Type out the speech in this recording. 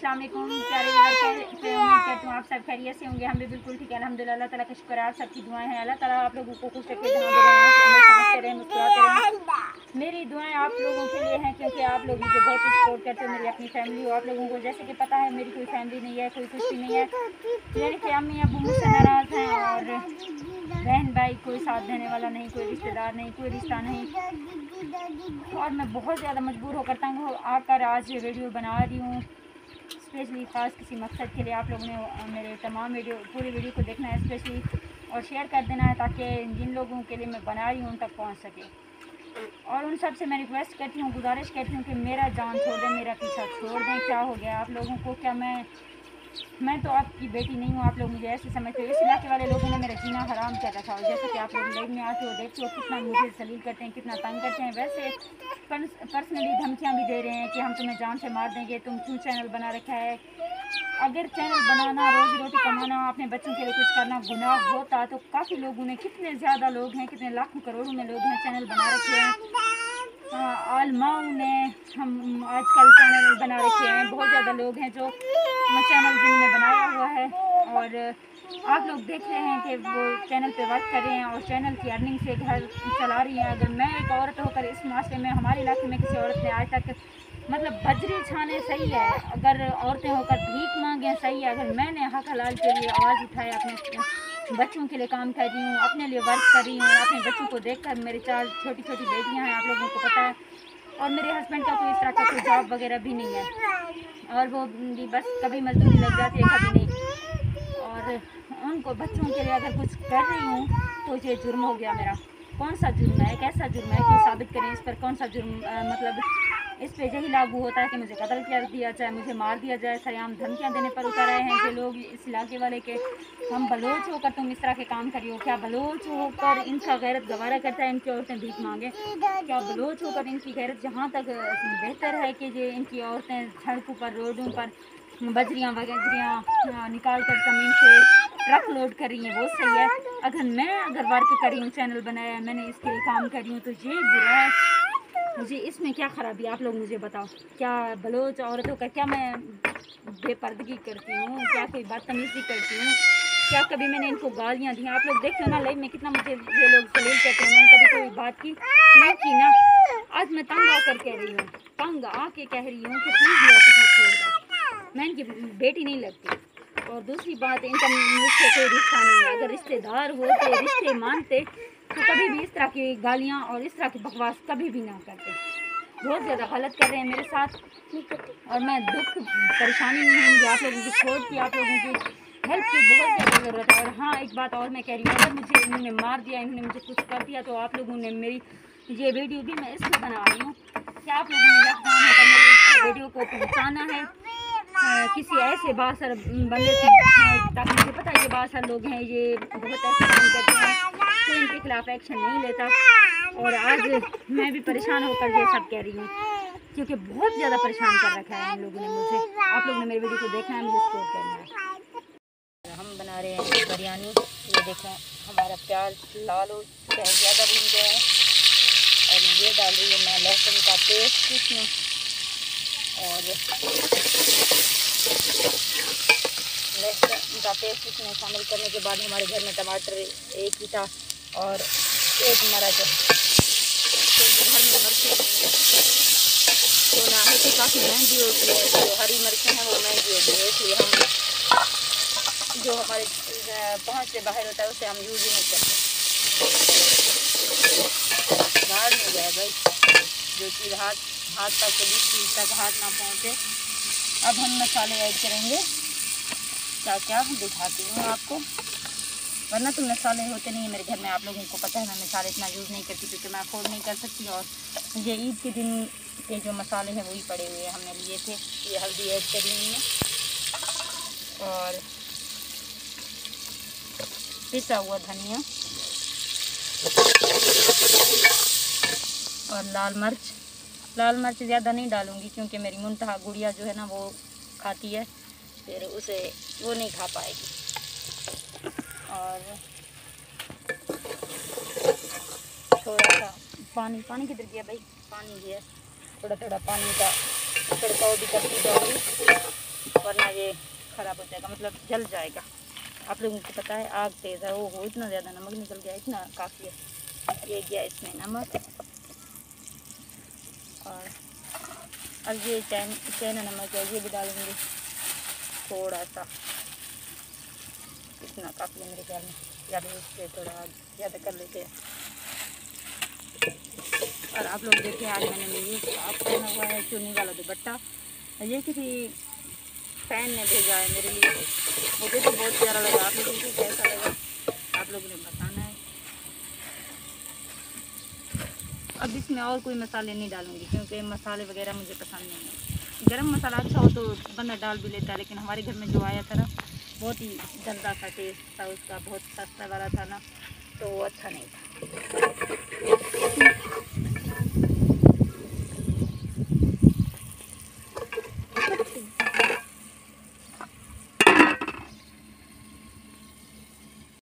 अस्सलाम वालेकुम प्यारे व्यूअर, कहती हूँ आप सब खैरियत से होंगे। हम भी बिल्कुल ठीक है अल्हम्दुलिल्लाह। अल्लाह ताला का शुक्र है, आप सबकी दुआएं हैं। अल्लाह ताला आप लोगों को खुश रखे, हंसते रहें, मुस्कुराते रहें। मेरी दुआएं आप लोगों के लिए हैं क्योंकि आप लोग मुझे बहुत सपोर्ट करते हो। मेरी अपनी फैमिली हो, आप लोगों को जैसे कि पता है मेरी कोई फैमिली नहीं है, कोई कुछ भी नहीं है, यानी कि अम्मी अबू मुझसे नाराज़ हैं और बहन भाई कोई साथ देने वाला नहीं, कोई रिश्तेदार नहीं, कोई रिश्ता नहीं। और मैं बहुत ज़्यादा मजबूर होकर तंग आकर आज वीडियो बना रही हूँ, स्पेशली ख़ास किसी मकसद के लिए। आप लोगों ने मेरे तमाम पूरी वीडियो को देखना है स्पेशली और शेयर कर देना है ताकि जिन लोगों के लिए मैं बना रही हूँ उन तक पहुँच सके। और उन सब से मैं रिक्वेस्ट करती हूँ, गुजारिश करती हूँ कि मेरा जान छोड़ दें, मेरा पीछा छोड़ दें। क्या हो गया आप लोगों को? क्या मैं तो आपकी बेटी नहीं हूँ? आप लोग मुझे ऐसे समझते हो? इस इलाके वाले लोगों ने मेरा जीना हराम कर रखा है। जैसे कि आप लोग लाइव में आते हो, देखते हो कितना मुझे सलील करते हैं, कितना तंग करते हैं। वैसे पर्सनली धमकियाँ भी दे रहे हैं कि हम तुम्हें जान से मार देंगे, तुम क्यों चैनल बना रखा है। अगर चैनल बनाना, रोज़ी रोटी कमाना, अपने बच्चों के लिए कुछ करना गुनाह होता तो काफ़ी लोगों ने, कितने ज़्यादा लोग हैं, कितने लाखों करोड़ों में लोग हैं, चैनल बना रखे हैं। आलमाओं ने हम आजकल चैनल बना रखे हैं। बहुत ज़्यादा लोग हैं जो चैनल जिन्होंने बनाया हुआ है और आप लोग देख रहे हैं कि वो चैनल पे वर्क कर रहे हैं और चैनल की अर्निंग से घर चला रही हैं। अगर मैं एक औरत होकर इस माशरे में, हमारे इलाके में किसी औरत ने आज तक मतलब बजरी छाने सही है, अगर औरतें होकर भीख मांगे सही है, अगर मैंने हक हलाल के लिए आवाज़ उठाया, अपने बच्चों के लिए काम कर रही हूँ, अपने लिए वर्क कर रही हूँ, अपने बच्चों को देखकर, मेरे 4 छोटी छोटी बेटियाँ हैं, आप लोगों को पता है, और मेरे हस्बैंड का कोई इस तरह का कोई जॉब वगैरह भी नहीं है और वो भी बस कभी मजदूरी लग जाती है, कभी नहीं। और उनको बच्चों के लिए अगर कुछ कर रही हूँ तो ये जुर्म हो गया मेरा। कौन सा जुर्म है, कैसा जुर्म है, कोई साबित करें इस पर कौन सा जुर्म मतलब इस पे यही लागू होता है कि मुझे कत्ल कर दिया जाए, मुझे मार दिया जाए। सरेआम धमकियाँ देने पर उतर आए हैं कि लोग इस इलाके वाले के, हम बलोच होकर तुम इस तरह के काम करियो। क्या बलोच होकर इनका गैरत गवारा करता है इनकी औरतें भीख मांगे? क्या बलोच होकर इनकी गैरत जहाँ तक बेहतर है कि ये इनकी औरतें सड़कों पर, रोडों पर बजरियाँ वगैरह निकाल कर ज़मीन से ट्रक लोड कर रही हैं, वो सही है? अगर वर्क कर रही हूँ, चैनल बनाया है, मैंने इसके लिए काम कर रही हूँ, तो ये बुरा है? मुझे इसमें क्या ख़राबी, आप लोग मुझे बताओ। क्या बलोच औरतों का, क्या मैं बेपर्दगी करती हूँ? क्या कोई बदतमीज़ी करती हूँ? क्या कभी मैंने इनको गालियाँ दी? आप लोग देखते हो ना लाइव में कितना मुझे ये लोग सलील करते हैं। मैंने कभी कोई बात की नहीं की ना। आज मैं तंग आकर कह रही हूँ, तंग आके कह रही हूँ कि प्लीज़ मेरा पीछा छोड़ दो, मैं इनकी बेटी नहीं लगती। और दूसरी बात, इनका मुझसे कोई रिश्ता नहीं है। अगर रिश्तेदार होते, रिश्ते मानते तो कभी भी इस तरह की गालियाँ और इस तरह की बकवास कभी भी ना करते। बहुत ज़्यादा गलत कर रहे हैं मेरे साथ और मैं दुख परेशानी में हूँ। आप लोगों की सपोर्ट की, आप लोगों की हेल्प की बहुत ज़्यादा ज़रूरत है। और हाँ, एक बात और मैं कह रही हूँ, अगर मुझे इन्होंने मार दिया, इन्होंने मुझे कुछ कर दिया, तो आप लोगों ने मेरी ये वीडियो भी मैं इसलिए बना रही हूँ कि आप लोगों ने यकदान होकर मेरी वीडियो को पहुँचाना है किसी ऐसे बासर बंदे तक। मुझे पता है ये बासर लोग हैं, ये बहुत ऐसे काम करते हैं, कोई इनके खिलाफ एक्शन नहीं लेता। और आज मैं भी परेशान होकर ये सब कह रही हूँ क्योंकि बहुत ज़्यादा परेशान कर रखा है इन लोगों ने मुझे। आप लोगों ने मेरी वीडियो को देखना है, मुझे सपोर्ट करना है। हम बना रहे हैं बिरयानी। ये देखें, हमारा प्याज लाल हो चुका है, ज़्यादा भून गया है। और ये डाल रही हूँ मैं लहसुन का पेस्ट इसमें, और लहसुन का पेस्ट इसमें शामिल करने के बाद हमारे घर में टमाटर एक ही था और एक मर्च, क्योंकि घर में मिर्चें तो ना है कि काफ़ी महंगी होती है, जो हरी मिर्चें हैं वो महंगी होती है, इसलिए हम जो हमारे पहुँच से बाहर होता है उसे हम यूज़ ही नहीं करते। बाहर नहीं जाए भाई, जो चीज़ हाथ तक, जिस चीज़ तक हाथ ना पहुँचे। अब हम मसाले ऐड करेंगे, क्या क्या दिखाती हूँ आपको, वरना तो मसाले होते नहीं है मेरे घर में। आप लोगों को पता है मैं मसाले इतना यूज़ नहीं करती क्योंकि मैं अफोर्ड नहीं कर सकती। और ये ईद के दिन के जो मसाले हैं वही पड़े हुए हैं, हमने लिए थे। ये हल्दी ऐड करी हुई है और पिसा हुआ धनिया और लाल मिर्च ज़्यादा नहीं डालूँगी क्योंकि मेरी मुंतहा गुड़िया जो है ना वो खाती है, फिर उसे वो नहीं खा पाएगी। और थोड़ा सा पानी किधर गया भाई, पानी है, थोड़ा पानी का छिड़काव भी करती जाऊँगी। वरना ये ख़राब हो जाएगा, मतलब जल जाएगा। आप लोगों को पता है आग तेज़ है, वो हो इतना ज़्यादा नमक निकल गया, इतना काफ़ी है। ये गया इसमें नमक, और अब ये चाइना नमक है, ये भी डालूँगी थोड़ा सा, इतना काफ़ी है मेरे ख्याल में, ज़्यादा इससे थोड़ा ज़्यादा कर लेते हैं। और आप लोग देखिए आज मैंने ये साफ पहना हुआ है चुन्नी वाला दुपट्टा, ये किसी फैन ने भेजा है मेरे लिए, मुझे तो बहुत प्यारा लगा। आप लोगों को कैसा लगा आप लोगों ने बताना है। अब इसमें और कोई मसाले नहीं डालूँगी क्योंकि मसाले वगैरह मुझे पसंद नहीं है। गरम मसाला अच्छा हो तो बंदा डाल भी लेता है, लेकिन हमारे घर में जो आया था ना बहुत ही गंदा सा टेस्ट था उसका, बहुत सस्ता वाला था ना, तो वो अच्छा नहीं था।